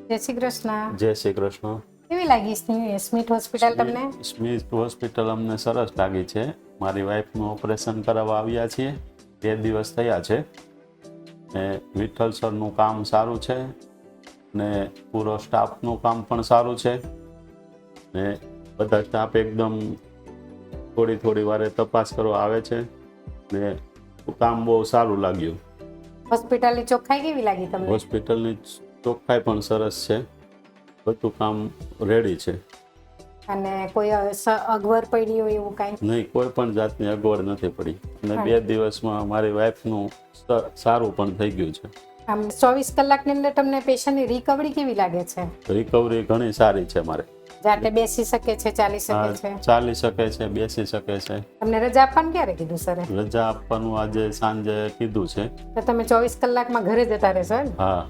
જય શ્રી કૃષ્ણ. જય શ્રી કૃષ્ણ. કેવી લાગી સ્મિથ હોસ્પિટલ તમને? સ્મિથ હોસ્પિટલ અમને સરસ લાગી છે. મારી વાઈફનું ઓપરેશન કરાવવા આવ્યા છીએ, 2 દિવસ થયા છે. ને વિઠ્ઠલ સરનું કામ સારું છે ને પૂરો સ્ટાફનું કામ પણ સારું છે ને બધા સ્ટાફ એકદમ થોડી વારે તપાસ કરવા આવે છે ને કામ બહુ સારું લાગ્યું. હોસ્પિટલની ચોખ્ખાઈ કેવી લાગી તમને? હોસ્પિટલની ચોખ્ખાઈ પણ સરસ છે, બધું કામ રેડી છે. અને કોઈ અગવડ પડી હોય એવું કાંઈ? નહીં, કોઈ પણ જાતની અગવડ નથી પડી અને 2 દિવસમાં મારી વાઈફનું સારું પણ થઈ ગયું છે. આમ 24 કલાકની અંદર તમને પેશન્ટની રિકવરી કેવી લાગે છે? રિકવરી ઘણી સારી છે. મારે જાતે બેસી શકે છે, ચાલી શકે છે? ચાલી શકે છે, બેસી શકે છે. તમને રજા આપવાનું ક્યારે કીધું સરે? રજા આપવાનું આજે સાંજે કીધું છે. તો તમે 24 કલાકમાં ઘરે જતા રહેશો ને? હા.